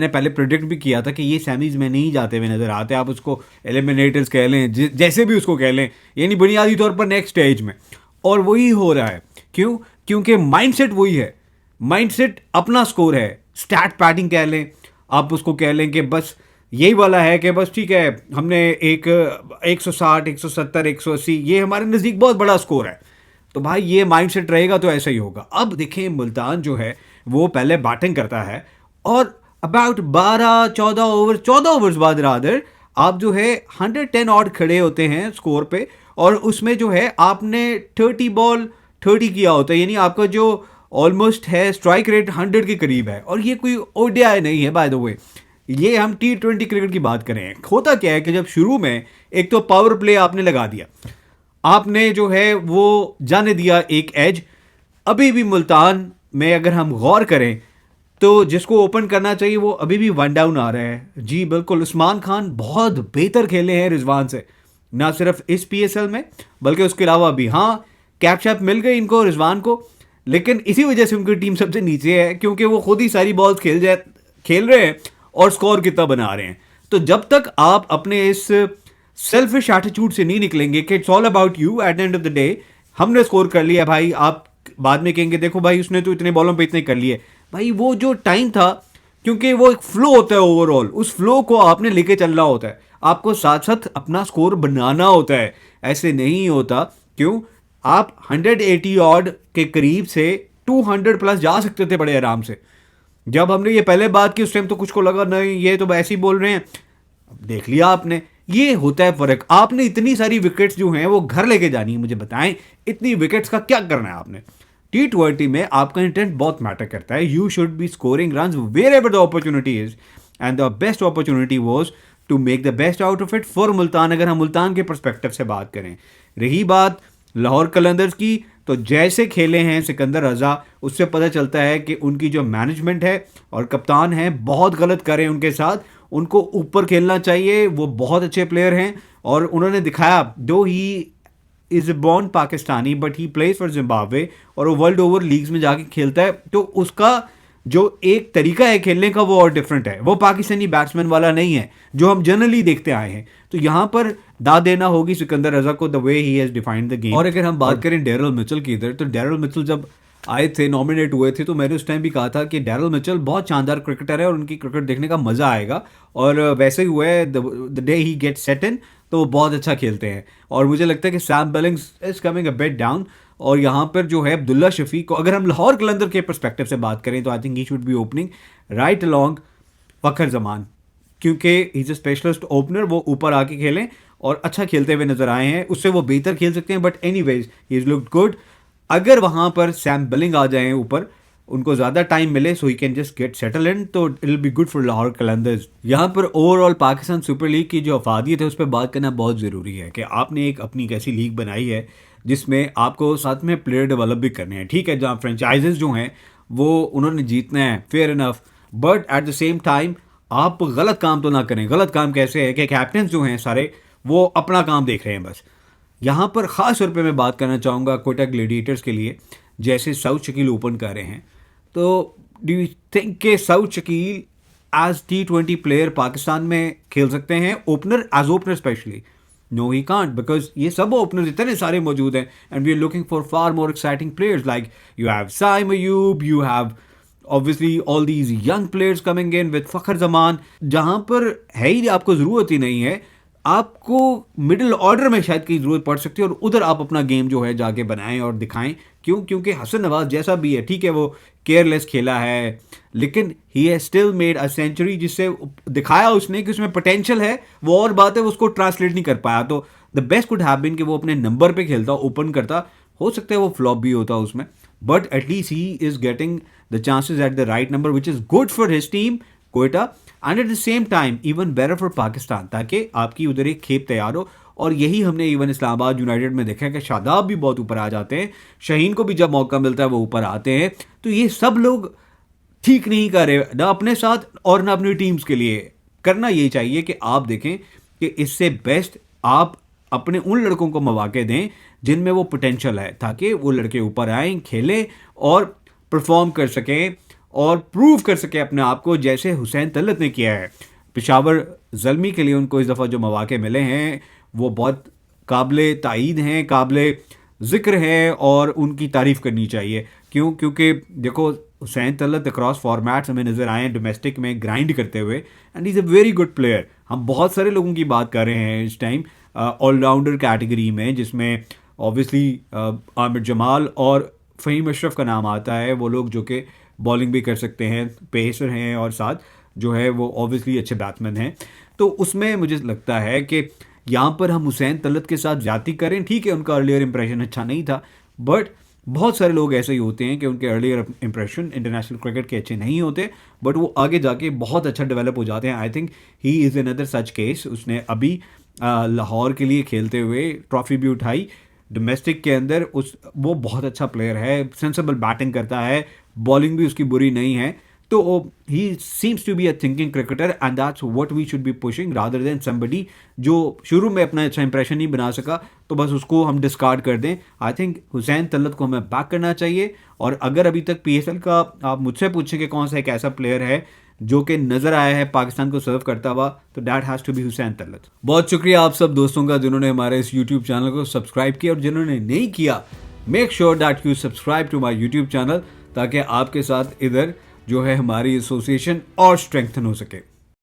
मैंने पहले प्रिडिक्ट भी किया था कि ये सेमीज में नहीं जाते हुए नजर आते, आप उसको एलिमिनेटर्स कह लें, जैसे भी उसको कह लें, यानी बुनियादी तौर पर नेक्स्ट स्टेज में। और वही हो रहा है। क्यों? क्योंकि माइंडसेट वही है, माइंडसेट अपना स्कोर है, स्टैट पैडिंग कह लें, आप उसको कह लें कि बस यही वाला है कि बस ठीक है, हमने एक 160, 170, 180, ये हमारे नज़दीक बहुत बड़ा स्कोर है, तो भाई ये माइंडसेट रहेगा तो ऐसा ही होगा। अब देखें मुल्तान जो है वो पहले बैटिंग करता है और अबाउट 14 ओवर्स बाद रादर आप जो है 110 ऑड खड़े होते हैं स्कोर पे, और उसमें जो है आपने 30 बॉल 30 किया होता है, यानी आपका जो ऑलमोस्ट है स्ट्राइक रेट 100 के करीब है। और ये कोई ओडीआई नहीं है बाय द वे, ये हम T20 क्रिकेट की बात करें। होता क्या है कि जब शुरू में एक तो पावर प्ले आपने लगा दिया, आपने जो है वो जाने दिया एक एज। अभी भी मुल्तान में अगर हम गौर करें तो जिसको ओपन करना चाहिए वो अभी भी वन डाउन आ रहा है। जी बिल्कुल, उस्मान खान बहुत बेहतर खेले हैं रिजवान से, ना सिर्फ इस PSL में बल्कि उसके अलावा भी। हाँ, कैप शैप मिल गई इनको रिजवान को, लेकिन इसी वजह से उनकी टीम सबसे नीचे है, क्योंकि वो खुद ही सारी बॉल्स खेल रहे हैं और स्कोर कितना बना रहे हैं। तो जब तक आप अपने इस सेल्फिश एटीट्यूड से नहीं निकलेंगे कि it's all about you, at the end of the day हमने स्कोर कर लिया भाई, आप बाद में कहेंगे देखो भाई उसने तो इतने बॉलों पे इतने कर लिए। भाई वो जो टाइम था, क्योंकि वो एक फ्लो होता है ओवरऑल, उस फ्लो को आपने लेके चलना होता है, आपको साथ साथ अपना स्कोर बनाना होता है, ऐसे नहीं होता। क्यों? आप 180 ऑड के करीब से 200 प्लस जा सकते थे बड़े आराम से। जब हमने ये पहले बात की उस टाइम तो कुछ को लगा नहीं ये तो ऐसे ही बोल रहे हैं, देख लिया आपने, ये होता है फर्क। आपने इतनी सारी विकेट्स जो हैं वो घर लेके जानी है, मुझे बताएं इतनी विकेट्स का क्या करना है आपने। T20 में आपका इंटेंट बहुत मैटर करता है, you should be scoring runs where ever the opportunity is, and the best opportunity was to make the best out of it for Multan, अगर हम मुल्तान के परस्पेक्टिव से बात करें। रही बात लाहौर कलंदर्स की, तो जैसे खेले हैं सिकंदर रजा, उससे पता चलता है कि उनकी जो मैनेजमेंट है और कप्तान है बहुत गलत करें उनके साथ, उनको ऊपर खेलना चाहिए। वो बहुत अच्छे प्लेयर हैं और उन्होंने दिखाया, दो he is born Pakistani but he plays for Zimbabwe, और वो वर्ल्ड ओवर लीग्स में जाके खेलता है, तो उसका जो एक तरीका है खेलने का वो और डिफरेंट है, वो पाकिस्तानी बैट्समैन वाला नहीं है जो हम जनरली देखते आए हैं। तो यहाँ पर दाद देना होगी सिकंदर रजा को, the way he has defined the game. और अगर हम बात करें डेरिल मिचेल की इधर, तो डेरिल मिचेल जब आए थे, नॉमिनेट हुए थे, तो मैंने उस टाइम भी कहा था कि डेरिल मिचेल बहुत शानदार क्रिकेटर है और उनकी क्रिकेट देखने का मज़ा आएगा, और वैसे ही हुआ है। The day he get set in तो वो बहुत अच्छा खेलते हैं। और मुझे लगता है कि Sam Billings is coming a bit down, और यहाँ पर जो है अब्दुल्ला शफीक को, अगर हम लाहौर कलंदर के परस्पेक्टिव से बात करें तो I think he should be opening right along Fakhar Zaman, क्योंकि he is a specialist opener, वो ऊपर आके खेलें और अच्छा खेलते हुए नजर आए हैं। उससे वो बेहतर खेल सकते हैं, but anyways he is looked good. अगर वहाँ पर सैम बिलिंग आ जाएं ऊपर, उनको ज़्यादा टाइम मिले so he can just get settle in, तो it will be good for Lahore Qalandars. यहाँ पर ओवरऑल पाकिस्तान सुपर लीग की जो अफादियत है उस पर बात करना बहुत ज़रूरी है कि आपने एक अपनी कैसी लीग बनाई है जिसमें आपको साथ में प्लेयर डेवलप भी करने हैं। ठीक है, जहाँ फ्रेंचाइजेस जो हैं वो उन्होंने जीतना है, fair enough, but at the same time आप गलत काम तो ना करें। गलत काम कैसे है कि कैप्टन जो हैं सारे वो अपना काम देख रहे हैं बस। यहाँ पर ख़ास तौर पे मैं बात करना चाहूँगा कोयटा ग्लेडिएटर्स के लिए, जैसे साउथ शकील ओपन कर रहे हैं, तो डू यू थिंक के Saud Shakeel as T20 player Pakistan में खेल सकते हैं, opener, as opener specially? No he can't, because ये सब ओपनर्स इतने सारे मौजूद हैं, and we are looking for far more exciting players, like you have Saim Ayub, you have obviously all these young players coming in with Fakhar Zaman, जहाँ पर है ही आपको ज़रूरत ही नहीं है, आपको मिडिल ऑर्डर में शायद की ज़रूरत पड़ सकती है, और उधर आप अपना गेम जो है जाके बनाएं और दिखाएं। क्यों? क्योंकि हसन नवाज जैसा भी है, ठीक है वो केयरलेस खेला है, लेकिन he has still made a century, जिससे दिखाया उसने कि उसमें पोटेंशियल है। वो और बात है, वो उसको ट्रांसलेट नहीं कर पाया, तो the best could have been कि वो अपने नंबर पे खेलता, ओपन करता। हो सकता है वो फ्लॉप भी होता उसमें, but at least he is getting the chances at the right number, which is good for his team Quetta, and at the same time even better for Pakistan, ताकि आपकी उधर एक खेप तैयार हो। और यही हमने इवन इस्लामाबाद यूनाइटेड में देखा है कि शादाब भी बहुत ऊपर आ जाते हैं, शाहीन को भी जब मौका मिलता है वो ऊपर आते हैं। तो ये सब लोग ठीक नहीं कर रहे, ना अपने साथ और ना अपनी टीम्स के लिए। करना यही चाहिए कि आप देखें कि इससे बेस्ट आप अपने उन लड़कों को मौके दें जिनमें वो पोटेंशियल है, ताकि वो लड़के ऊपर आएँ, खेलें और परफॉर्म कर सकें। और प्रूव कर सके अपने आप को, जैसे हुसैन तलत ने किया है। पेशावर ज़ल्मी के लिए उनको इस दफ़ा जो मौके मिले हैं वो बहुत काबिल तायीद हैं, काबिल ज़िक्र हैं और उनकी तारीफ़ करनी चाहिए। क्यों? क्योंकि देखो हुसैन तलत अक्रॉस फॉर्मेट्स हमें नज़र आए हैं डोमेस्टिक में ग्राइंड करते हुए, and is a very good player. हम बहुत सारे लोगों की बात कर रहे हैं इस टाइम ऑलराउंडर कैटेगरी में, जिसमें ऑब्वियसली आमिर जमाल और फ़हीम अशरफ का नाम आता है। वो लोग जो कि बॉलिंग भी कर सकते हैं, पेसर हैं और साथ जो है वो ऑब्वियसली अच्छे बैट्समैन हैं। तो उसमें मुझे लगता है कि यहाँ पर हम हुसैन तलत के साथ ज़्यादती करें। ठीक है, उनका अर्लियर इंप्रेशन अच्छा नहीं था, बट बहुत सारे लोग ऐसे ही होते हैं कि उनके अर्लियर इंप्रेशन इंटरनेशनल क्रिकेट के अच्छे नहीं होते, बट वो आगे जाके बहुत अच्छा डेवलप हो जाते हैं। आई think he is another such case. उसने अभी लाहौर के लिए खेलते हुए ट्रॉफी भी उठाई डोमेस्टिक के अंदर। वो बहुत अच्छा प्लेयर है, सेंसेबल बैटिंग करता है, बॉलिंग भी उसकी बुरी नहीं है। तो he seems to be a thinking cricketer and that's what we should be pushing rather than somebody जो शुरू में अपना अच्छा इंप्रेशन नहीं बना सका तो बस उसको हम डिस्कार्ड कर दें। आई थिंक हुसैन तलत को हमें बैक करना चाहिए। और अगर अभी तक PSL का आप मुझसे पूछें कि कौन सा एक ऐसा प्लेयर है जो कि नज़र आया है पाकिस्तान को सर्व करता हुआ, तो that has to be Hussain Talat. बहुत शुक्रिया आप सब दोस्तों का जिन्होंने हमारे इस यूट्यूब चैनल को सब्सक्राइब किया, और जिन्होंने नहीं किया make sure that you subscribe to my YouTube channel, ताकि आपके साथ इधर जो है हमारी एसोसिएशन और स्ट्रेंथन हो सके।